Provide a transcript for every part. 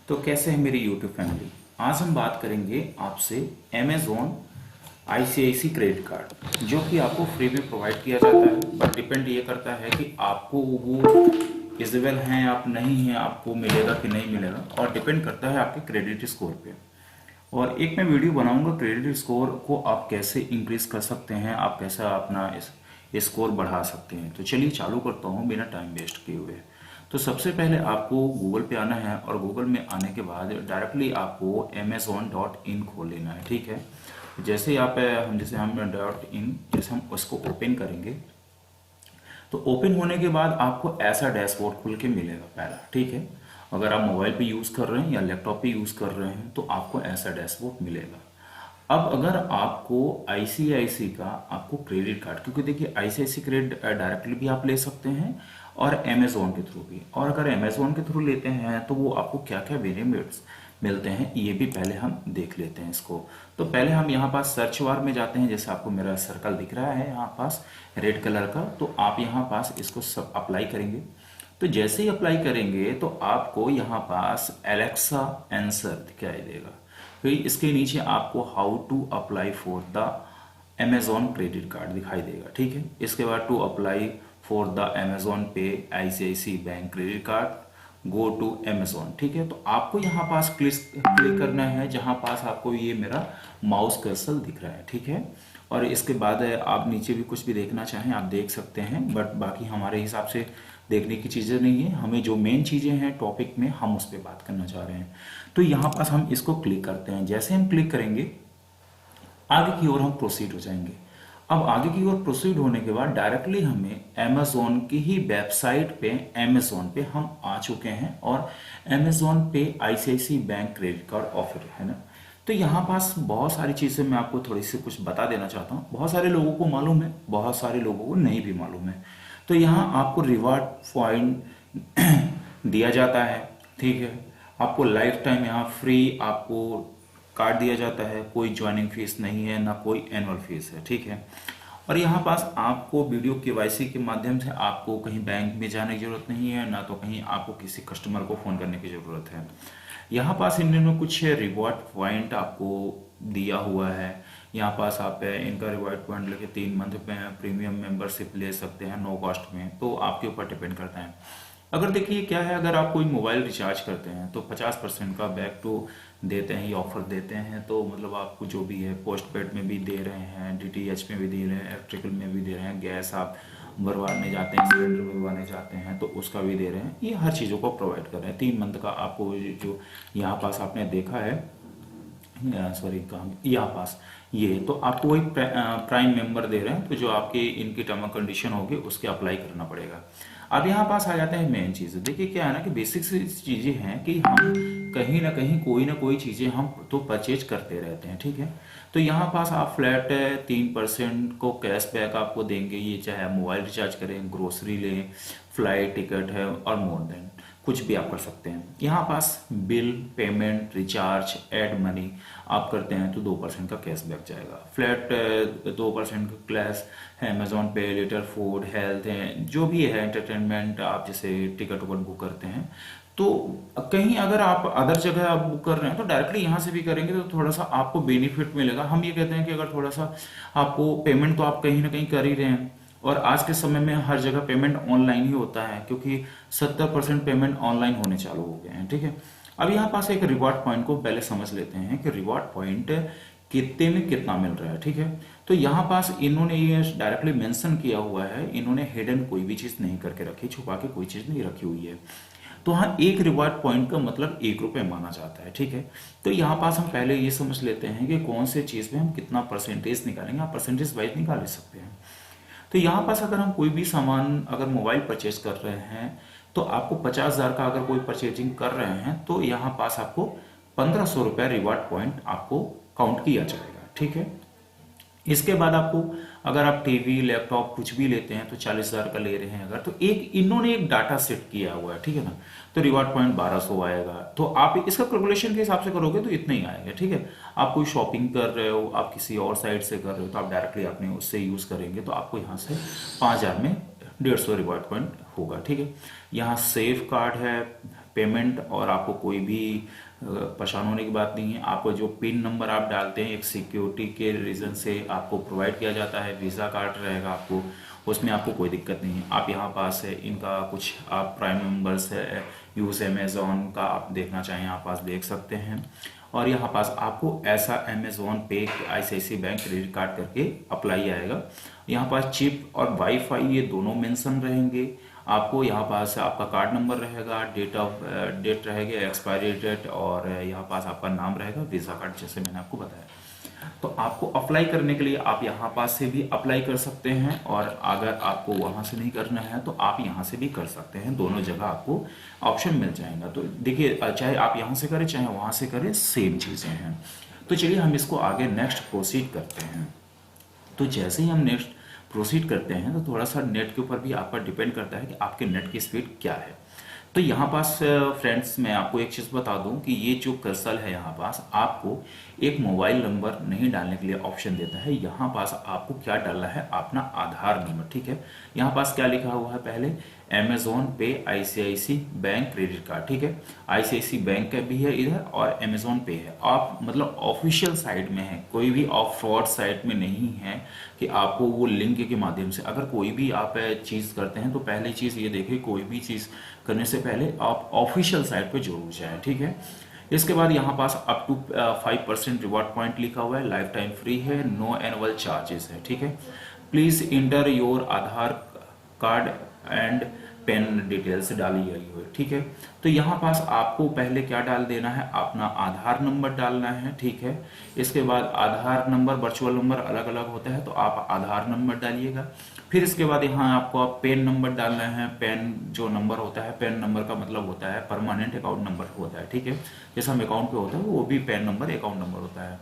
तो कैसे है मेरी YouTube फैमिली। आज हम बात करेंगे आपसे Amazon ICICI क्रेडिट कार्ड, जो कि आपको फ्री में प्रोवाइड किया जाता है। बट डिपेंड ये करता है कि आपको वो इलिजिबल हैं आप नहीं हैं, आपको मिलेगा कि नहीं मिलेगा, और डिपेंड करता है आपके क्रेडिट स्कोर पे। और एक मैं वीडियो बनाऊंगा क्रेडिट स्कोर को आप कैसे इंक्रीज कर सकते हैं, आप कैसा अपना स्कोर बढ़ा सकते हैं। तो चलिए चालू करता हूँ बिना टाइम वेस्ट किए हुए। तो सबसे पहले आपको गूगल पे आना है, और गूगल में आने के बाद डायरेक्टली आपको amazon.in खोल लेना है। ठीक है, जैसे ही आप हम .in जैसे हम उसको ओपन करेंगे, तो ओपन होने के बाद आपको ऐसा डैशबोर्ड खुल के मिलेगा पहला। ठीक है, अगर आप मोबाइल पे यूज़ कर रहे हैं या लैपटॉप पे यूज़ कर रहे हैं तो आपको ऐसा डैशबोर्ड मिलेगा। अब अगर आपको आईसीआईसी का आपको क्रेडिट कार्ड, क्योंकि देखिए आईसीआईसी क्रेडिट डायरेक्टली भी आप ले सकते हैं और अमेजोन के थ्रू भी, और अगर अमेजोन के थ्रू लेते हैं तो वो आपको क्या क्या बेनिफिट्स मिलते हैं ये भी पहले हम देख लेते हैं इसको। तो पहले हम यहाँ पास सर्च बार में जाते हैं, जैसे आपको मेरा सर्कल दिख रहा है यहाँ पास रेड कलर का, तो आप यहाँ पास इसको सब अप्लाई करेंगे। तो जैसे ही अप्लाई करेंगे तो आपको यहाँ पास एलेक्सा आंसर दिखाई देगा। फिर इसके नीचे आपको how to apply for the Amazon credit card दिखाई देगा। ठीक है, इसके बाद to apply for the Amazon पे ICIC bank credit card go to Amazon. ठीक है, तो आपको यहाँ पास क्लिक करना है जहाँ पास आपको ये मेरा माउस कर्सर दिख रहा है। ठीक है, और इसके बाद आप नीचे भी कुछ भी देखना चाहें आप देख सकते हैं, बट बाकी हमारे हिसाब से देखने की चीज़ें नहीं है। हमें जो मेन चीज़ें हैं टॉपिक में हम उस पर बात करना चाह रहे हैं। तो यहाँ पास हम इसको क्लिक करते हैं। जैसे हम क्लिक करेंगे आगे की ओर हम प्रोसीड हो जाएंगे। अब आगे की ओर प्रोसीड होने के बाद डायरेक्टली हमें अमेजोन की ही वेबसाइट पे अमेजोन पे हम आ चुके हैं, और अमेजोन पे ICIC bank credit card offer है ना। तो यहाँ पास बहुत सारी चीज़ें मैं आपको थोड़ी सी कुछ बता देना चाहता हूँ। बहुत सारे लोगों को मालूम है, बहुत सारे लोगों को नहीं भी मालूम है। तो यहाँ आपको रिवार्ड पॉइंट दिया जाता है। ठीक है, आपको लाइफ टाइम यहाँ फ्री आपको कार्ड दिया जाता है, कोई ज्वाइनिंग फीस नहीं है, ना कोई एनुअल फीस है। ठीक है, और यहाँ पास आपको वीडियो केवाईसी के माध्यम से आपको कहीं बैंक में जाने की जरूरत नहीं है, ना तो कहीं आपको किसी कस्टमर को फ़ोन करने की ज़रूरत है। यहाँ पास इन्होंने कुछ रिवॉर्ड पॉइंट आपको दिया हुआ है। यहाँ पास आप इनका रिवॉर्ड पॉइंट लेके 3 मंथ में प्रीमियम मेंबरशिप ले सकते हैं नो कॉस्ट में, तो आपके ऊपर डिपेंड करता है। अगर देखिए क्या है, अगर आप कोई मोबाइल रिचार्ज करते हैं तो 50% का बैक टू देते हैं, ये ऑफर देते हैं। तो मतलब आपको जो भी है पोस्ट पेड में भी दे रहे हैं, डीटीएच में भी दे रहे हैं, इलेक्ट्रिकल में भी दे रहे हैं, गैस आप भरवाने जाते हैं, सिलेंडर भरवाने जाते हैं तो उसका भी दे रहे हैं। ये हर चीज़ों को प्रोवाइड कर रहे हैं। 3 मंथ का आपको जो यहाँ पास आपने देखा है, सॉरी कहाँ यहाँ पास, ये तो आपको वही प्राइम मेंबर दे रहे हैं। तो जो आपके इनकी टर्म एंड कंडीशन होगी उसके अप्लाई करना पड़ेगा। अब यहाँ पास आ जाते हैं मेन चीज़। देखिए क्या है ना कि बेसिक सी चीज़ें हैं कि हम कहीं ना कहीं कोई ना कोई चीज़ें हम तो परचेज करते रहते हैं। ठीक है, तो यहाँ पास आप फ्लैट 3% को कैशबैक आपको देंगे, ये चाहे आप मोबाइल रिचार्ज करें, ग्रोसरी लें, फ्लाइट टिकट है, और मोर देन कुछ भी आप कर सकते हैं। यहाँ पास bill payment recharge add money आप करते हैं तो 2% का कैशबैक जाएगा। फ्लैट 2% का क्लैश है, अमेजोन पे लेटर फूड हेल्थ है, जो भी है एंटरटेनमेंट, आप जैसे टिकट वगैरह बुक करते हैं तो कहीं अगर आप अदर जगह आप बुक कर रहे हैं तो डायरेक्टली यहाँ से भी करेंगे तो थोड़ा सा आपको बेनिफिट मिलेगा। हम ये कहते हैं कि अगर थोड़ा सा आपको पेमेंट तो आप कहीं ना कहीं कर ही रहे हैं, और आज के समय में हर जगह पेमेंट ऑनलाइन ही होता है, क्योंकि 70% पेमेंट ऑनलाइन होने चालू हो गए हैं। ठीक है, अब यहाँ पास एक रिवॉर्ड पॉइंट को पहले समझ लेते हैं कि रिवॉर्ड पॉइंट कितने में कितना मिल रहा है। ठीक है, तो यहाँ पास इन्होंने ये डायरेक्टली मेंशन किया हुआ है, इन्होंने हिडन कोई भी चीज़ नहीं करके रखी, छुपा के कोई चीज़ नहीं रखी हुई है। तो हाँ, एक रिवॉर्ड पॉइंट का मतलब 1 रुपये माना जाता है। ठीक है, तो यहाँ पास हम पहले ये समझ लेते हैं कि कौन से चीज़ में हम कितना परसेंटेज निकालेंगे। आप परसेंटेज वाइज निकाल सकते हैं। तो यहाँ पास अगर हम कोई भी सामान अगर मोबाइल परचेज कर रहे हैं तो आपको 50,000 का अगर कोई परचेजिंग कर रहे हैं तो यहाँ पास आपको 1,500 रुपये रिवार्ड पॉइंट आपको काउंट किया जाएगा। ठीक है, इसके बाद आपको अगर आप टीवी लैपटॉप कुछ भी लेते हैं तो 40,000 का ले रहे हैं अगर, तो इन्होंने एक डाटा सेट किया हुआ है। ठीक है ना, तो रिवार्ड पॉइंट 1,200 आएगा। तो आप इसका कैलकुलेशन के हिसाब से करोगे तो इतना ही आएगा। ठीक है, आप कोई शॉपिंग कर रहे हो, आप किसी और साइट से कर रहे हो तो आप डायरेक्टली अपने उससे यूज करेंगे तो आपको यहाँ से 5,000 में 150 रिवार्ड पॉइंट होगा। ठीक है, यहाँ सेफ कार्ड है, पेमेंट और आपको कोई भी परेशान होने की बात नहीं है। आपको जो पिन नंबर आप डालते हैं एक सिक्योरिटी के रीज़न से आपको प्रोवाइड किया जाता है, वीज़ा कार्ड रहेगा आपको, उसमें आपको कोई दिक्कत नहीं है। आप यहाँ पास है इनका कुछ आप प्राइम मेंबर्स है यूज़ अमेज़ॉन का आप देखना चाहें यहाँ पास देख सकते हैं। और यहाँ पास आपको ऐसा अमेज़ॉन पे ICICI बैंक क्रेडिट कार्ड करके अप्लाई आएगा। यहाँ पास चिप और वाईफाई ये दोनों मेंशन रहेंगे। आपको यहाँ पास आपका कार्ड नंबर रहेगा, डेट रहेगा, एक्सपायरी डेट, और यहाँ पास आपका नाम रहेगा, वीज़ा कार्ड जैसे मैंने आपको बताया। तो आपको अप्लाई करने के लिए आप यहाँ पास से भी अप्लाई कर सकते हैं, और अगर आपको वहाँ से नहीं करना है तो आप यहाँ से भी कर सकते हैं। दोनों जगह आपको ऑप्शन मिल जाएगा। तो देखिए, चाहे आप यहाँ से करें चाहे वहाँ से करें, सेम चीज़ें हैं। तो चलिए हम इसको आगे नेक्स्ट प्रोसीड करते हैं। तो जैसे ही हम नेक्स्ट प्रोसीड करते हैं तो थोड़ा सा नेट के ऊपर भी आपका डिपेंड करता है कि आपके नेट की स्पीड क्या है। तो यहाँ पास फ्रेंड्स मैं आपको एक चीज़ बता दूं कि ये जो कर्सर है यहाँ पास आपको एक मोबाइल नंबर नहीं डालने के लिए ऑप्शन देता है। यहाँ पास आपको क्या डालना है, अपना आधार नंबर, ठीक है। यहाँ पास क्या लिखा हुआ है, पहले अमेज़ॉन पे ICICI बैंक क्रेडिट कार्ड, ठीक है। ICICI बैंक का भी है इधर और अमेज़ॉन पे है। आप मतलब ऑफिशियल साइट में है, कोई भी आप फ्रॉड साइट में नहीं है कि आपको वो लिंक के माध्यम से अगर कोई भी आप चीज़ करते हैं तो पहली चीज़ ये देखिए, कोई भी चीज़ करने से पहले आप ऑफिशियल साइट पे जरूर जाएं, ठीक है। इसके बाद यहाँ pass up to 5% reward point लिखा हुआ है, लाइफ टाइम फ्री है, नो एनुअल चार्जेस है, ठीक है। Please enter your Aadhaar card and PAN details डाली गई हो, ठीक है। तो यहाँ पास आपको पहले क्या डाल देना है, अपना आधार नंबर डालना है, ठीक है। इसके बाद आधार नंबर वर्चुअल नंबर अलग अलग होता है, तो आप आधार नंबर डालिएगा। फिर इसके बाद यहाँ आपको पेन नंबर डालना है। पेन जो नंबर होता है, पेन नंबर का मतलब होता है परमानेंट अकाउंट नंबर होता है, ठीक है। जैसा हम अकाउंट पे होता है वो भी पेन नंबर अकाउंट नंबर होता है।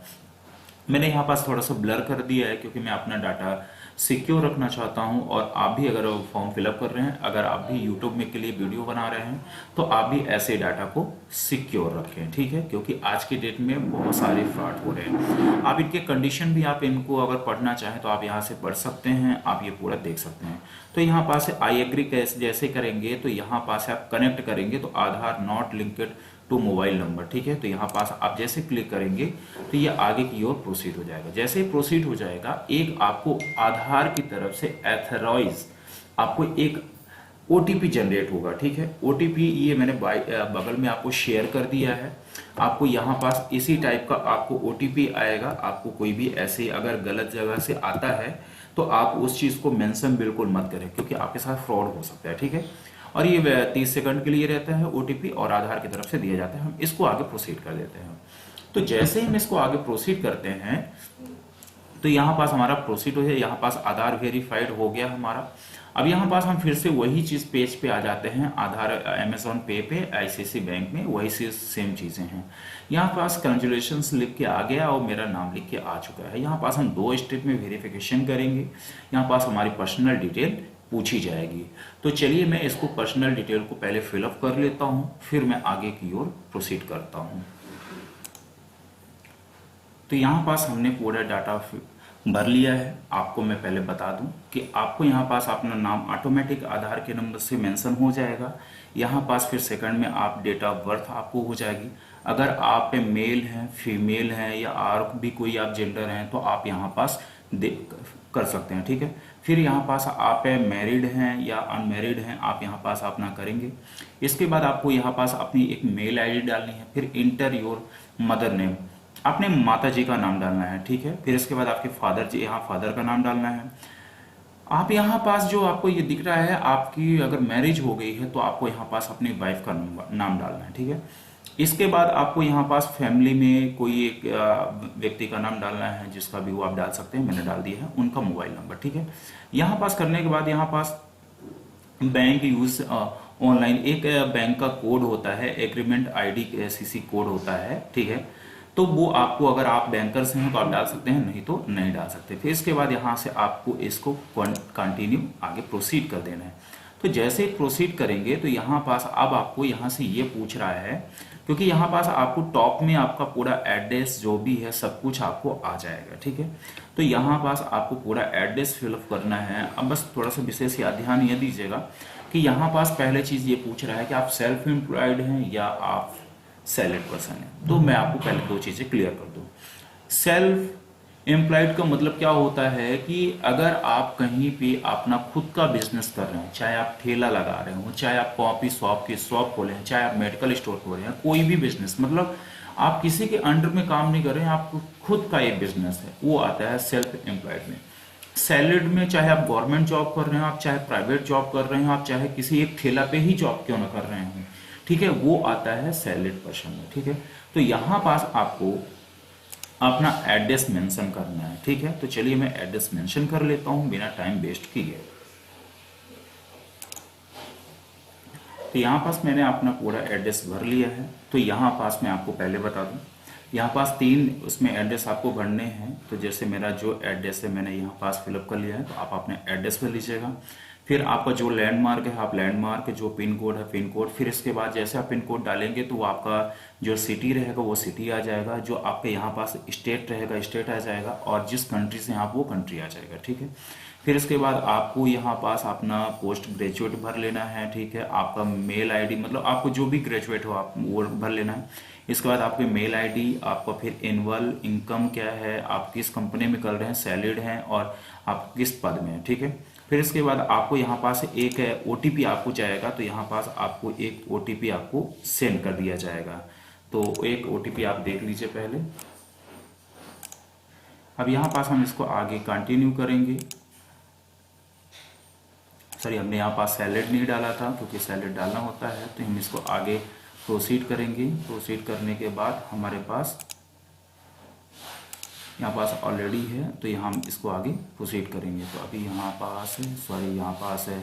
मैंने यहाँ पास थोड़ा सा ब्लर कर दिया है क्योंकि मैं अपना डाटा सिक्योर रखना चाहता हूँ। और आप भी अगर फॉर्म फिलअप कर रहे हैं, अगर आप भी यूट्यूब में के लिए वीडियो बना रहे हैं, तो आप भी ऐसे डाटा को सिक्योर रखें, ठीक है। क्योंकि आज की डेट में बहुत सारे फ्रॉड हो रहे हैं। आप इनके कंडीशन भी आप इनको अगर पढ़ना चाहें तो आप यहाँ से पढ़ सकते हैं, आप ये पूरा देख सकते हैं। तो यहाँ पास आई एग्री जैसे करेंगे तो यहाँ पास आप कनेक्ट करेंगे तो Aadhaar not linked to mobile number, ठीक है। तो यहाँ पास आप जैसे क्लिक करेंगे तो ये आगे की ओर प्रोसीड हो जाएगा। जैसे प्रोसीड हो जाएगा, एक आपको आधार की तरफ से एथराइज आपको एक OTP जनरेट होगा, ठीक है। OTP ये मैंने बगल में आपको शेयर कर दिया है। आपको यहाँ पास इसी टाइप का आपको OTP आएगा। आपको कोई भी ऐसे अगर गलत जगह से आता है तो आप उस चीज़ को मेंशन बिल्कुल मत करें, क्योंकि आपके साथ फ्रॉड हो सकता है, ठीक है। और ये 30 सेकंड के लिए रहता है OTP, और आधार की तरफ से दिया जाता है। हम इसको आगे प्रोसीड कर देते हैं। तो जैसे ही हम इसको आगे प्रोसीड करते हैं तो यहाँ पास हमारा प्रोसीड हो जाए। यहाँ पास आधार वेरीफाइड हो गया हमारा। अब यहाँ पास हम फिर से वही चीज पेज पे आ जाते हैं। आधार अमेज़ॉन पे पे ICICI बैंक में वही सेम चीजें हैं। यहाँ पास कंग्रेचुलेशंस लिख के आ गया और मेरा नाम लिख के आ चुका है। यहाँ पास हम 2 स्टेप में वेरिफिकेशन करेंगे। यहाँ पास हमारी पर्सनल डिटेल पूछी जाएगी। तो चलिए मैं इसको पर्सनल डिटेल को पहले फिलअप कर लेता हूँ, फिर मैं आगे की ओर प्रोसीड करता हूँ। तो यहाँ पास हमने पूरा डाटा भर लिया है। आपको मैं पहले बता दूं कि आपको यहाँ पास अपना नाम ऑटोमेटिक आधार के नंबर से मेंशन हो जाएगा। यहाँ पास फिर सेकंड में आप डेट ऑफ बर्थ आपको हो जाएगी। अगर आप मेल हैं, फीमेल हैं, या और भी कोई आप जेंडर हैं तो आप यहाँ पास कर सकते हैं, ठीक है। फिर यहाँ पास आप मैरिड हैं या अनमैरिड हैं, आप यहाँ पास अपना करेंगे। इसके बाद आपको यहाँ पास अपनी एक मेल ID डालनी है। फिर इंटर योर मदर नेम, आपने माता जी का नाम डालना है, ठीक है। फिर इसके बाद आपके फादर जी, यहाँ फादर का नाम डालना है। आप यहाँ पास जो आपको ये दिख रहा है, आपकी अगर मैरिज हो गई है तो आपको यहाँ पास अपनी वाइफ का नाम डालना है, ठीक है। इसके बाद आपको यहाँ पास फैमिली में कोई एक व्यक्ति का नाम डालना है, जिसका भी वो आप डाल सकते हैं, मैंने डाल दिया है, उनका मोबाइल नंबर, ठीक है। यहाँ पास करने के बाद यहाँ पास बैंक यूज ऑनलाइन एक बैंक का कोड होता है, एग्रीमेंट ID CC कोड होता है, ठीक है। तो वो आपको अगर आप बैंकर्स हैं तो आप डाल सकते हैं, नहीं तो नहीं डाल सकते। फिर इसके बाद यहाँ से आपको इसको कंटिन्यू आगे प्रोसीड कर देना है। तो जैसे प्रोसीड करेंगे तो यहाँ पास अब आपको यहाँ से ये पूछ रहा है, क्योंकि यहाँ पास आपको टॉप में आपका पूरा एड्रेस जो भी है सब कुछ आपको आ जाएगा, ठीक है। तो यहाँ पास आपको पूरा एड्रेस फिलअप करना है। अब बस थोड़ा सा विशेष ध्यान ये दीजिएगा कि यहाँ पास पहले चीज़ ये पूछ रहा है कि आप सेल्फ एम्प्लॉयड हैं या आप सैलरीड पर्सन हैं। तो मैं आपको पहले दो चीज़ें क्लियर कर दूँ। सेल्फ एम्प्लॉयड का मतलब क्या होता है कि अगर आप कहीं पे अपना खुद का बिजनेस कर रहे हैं, चाहे आप ठेला लगा रहे हो, चाहे आप कॉफी शॉप की शॉप खोले हैं, चाहे आप मेडिकल स्टोर खोले हैं, कोई भी बिजनेस, मतलब आप किसी के अंडर में काम नहीं कर रहे हैं, आप खुद का एक बिजनेस है, वो आता है सेल्फ एम्प्लॉयड में। सैलरीड में चाहे आप गवर्नमेंट जॉब कर रहे हो, आप चाहे प्राइवेट जॉब कर रहे हो, आप चाहे किसी एक ठेला पे ही जॉब क्यों ना कर रहे हो, ठीक है, वो आता है सैलरीड पर्सन में। ठीक है, तो यहाँ पास आपको अपना एड्रेस मेंशन करना है। ठीक है, तो चलिए मैं एड्रेस मेंशन कर लेता हूँ बिना टाइम वेस्ट किए। तो यहाँ पास मैंने अपना पूरा एड्रेस भर लिया है। तो यहाँ पास मैं आपको पहले बता दूँ, यहाँ पास 3 उसमें एड्रेस आपको भरने हैं। तो जैसे मेरा जो एड्रेस है मैंने यहाँ पास फिलअप कर लिया है, तो आप अपने एड्रेस भर लीजिएगा। फिर आपका जो लैंडमार्क है आप लैंडमार्क, जो पिन कोड है पिन कोड, फिर इसके बाद जैसे आप पिन कोड डालेंगे तो वो आपका जो सिटी रहेगा वो सिटी आ जाएगा, जो आपके यहाँ पास स्टेट रहेगा स्टेट आ जाएगा, और जिस कंट्री से आप वो कंट्री आ जाएगा। ठीक है, फिर इसके बाद आपको यहाँ पास अपना पोस्ट ग्रेजुएट भर लेना है। ठीक है, आपका मेल आईडी, मतलब आपको जो भी ग्रेजुएट हो आप वो भर लेना है। इसके बाद आपके मेल आईडी, आपका फिर एनुअल इनकम क्या है, आप किस कंपनी में कर रहे हैं, सैलरीड हैं, और आप किस पद में हैं। ठीक है, फिर इसके बाद आपको यहाँ पास एक OTP आपको जाएगा, तो यहाँ पास आपको एक OTP आपको सेंड कर दिया जाएगा। तो एक OTP आप देख लीजिए पहले। अब यहाँ पास हम इसको आगे कंटिन्यू करेंगे। सॉरी, हमने यहाँ पास सैलरीड नहीं डाला था, क्योंकि सैलरीड डालना होता है, तो हम इसको आगे प्रोसीड करेंगे। प्रोसीड करने के बाद हमारे पास यहाँ पास ऑलरेडी है, तो यहाँ हम इसको आगे प्रोसीड करेंगे। तो अभी यहाँ पास है, सॉरी यहाँ पास है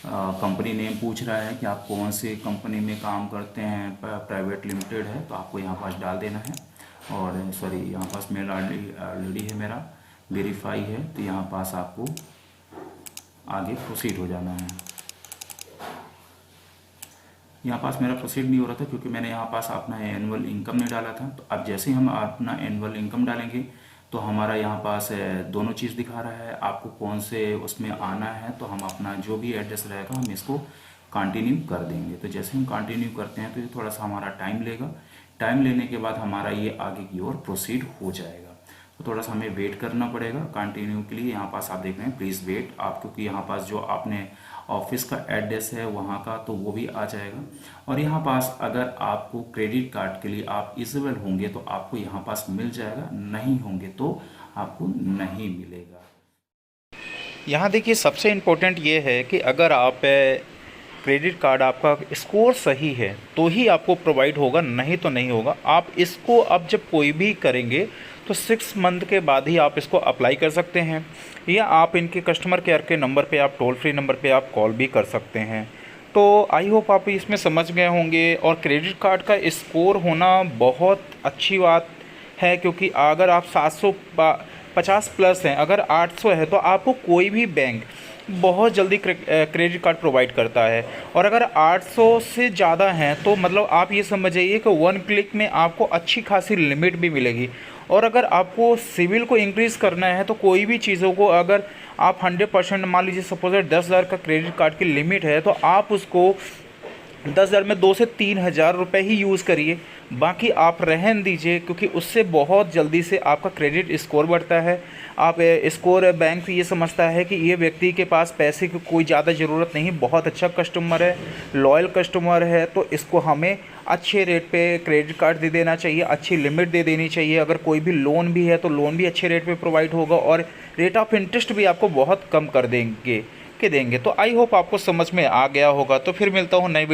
कंपनी नेम पूछ रहा है कि आप कौन से कंपनी में काम करते हैं, प्राइवेट लिमिटेड है, तो आपको यहाँ पास डाल देना है। और सॉरी यहाँ पास मेल ऑलरेडी है मेरा, वेरीफाई है, तो यहाँ पास आपको आगे प्रोसीड हो जाना है। यहाँ पास मेरा प्रोसीड नहीं हो रहा था क्योंकि मैंने यहाँ पास अपना एनुअल इनकम नहीं डाला था। तो अब जैसे ही हम अपना एनुअल इनकम डालेंगे तो हमारा यहाँ पास दोनों चीज़ दिखा रहा है, आपको कौन से उसमें आना है। तो हम अपना जो भी एड्रेस रहेगा हम इसको कंटिन्यू कर देंगे। तो जैसे हम कंटिन्यू करते हैं तो ये थोड़ा सा हमारा टाइम लेगा। टाइम लेने के बाद हमारा ये आगे की ओर प्रोसीड हो जाएगा। तो थोड़ा सा हमें वेट करना पड़ेगा कंटिन्यू के लिए। यहाँ पास आप देख रहे हैं प्लीज़ वेट आप, क्योंकि यहाँ पास जो आपने ऑफिस का एड्रेस है वहाँ का तो वो भी आ जाएगा। और यहाँ पास अगर आपको क्रेडिट कार्ड के लिए आप एलिजिबल होंगे तो आपको यहाँ पास मिल जाएगा, नहीं होंगे तो आपको नहीं मिलेगा। यहाँ देखिए सबसे इम्पोर्टेंट ये है कि अगर आप क्रेडिट कार्ड आपका स्कोर सही है तो ही आपको प्रोवाइड होगा, नहीं तो नहीं होगा। आप इसको अब जब कोई भी करेंगे तो 6 मंथ के बाद ही आप इसको अप्लाई कर सकते हैं, या आप इनके कस्टमर केयर के नंबर पे, आप टोल फ्री नंबर पे आप कॉल भी कर सकते हैं। तो आई होप आप इसमें समझ गए होंगे। और क्रेडिट कार्ड का स्कोर होना बहुत अच्छी बात है, क्योंकि अगर आप 750 प्लस हैं, अगर 800 है, तो आपको कोई भी बैंक बहुत जल्दी क्रेडिट कार्ड प्रोवाइड करता है। और अगर 800 से ज़्यादा हैं तो मतलब आप ये समझ जाइए कि 1 क्लिक में आपको अच्छी खासी लिमिट भी मिलेगी। और अगर आपको सिविल को इंक्रीज़ करना है तो कोई भी चीज़ों को अगर आप 100% मान लीजिए सपोज 10,000 का क्रेडिट कार्ड की लिमिट है तो आप उसको 10,000 में 2 से 3,000 रुपये ही यूज़ करिए, बाकी आप रहन दीजिए, क्योंकि उससे बहुत जल्दी से आपका क्रेडिट स्कोर बढ़ता है। आप स्कोर बैंक ये समझता है कि ये व्यक्ति के पास पैसे की कोई ज़्यादा ज़रूरत नहीं, बहुत अच्छा कस्टमर है, लॉयल कस्टमर है, तो इसको हमें अच्छे रेट पे क्रेडिट कार्ड दे देना चाहिए, अच्छी लिमिट दे देनी चाहिए। अगर कोई भी लोन भी है तो लोन भी अच्छे रेट पे प्रोवाइड होगा, और रेट ऑफ इंटरेस्ट भी आपको बहुत कम कर देंगे। तो आई होप आपको समझ में आ गया होगा। तो फिर मिलता हूँ नई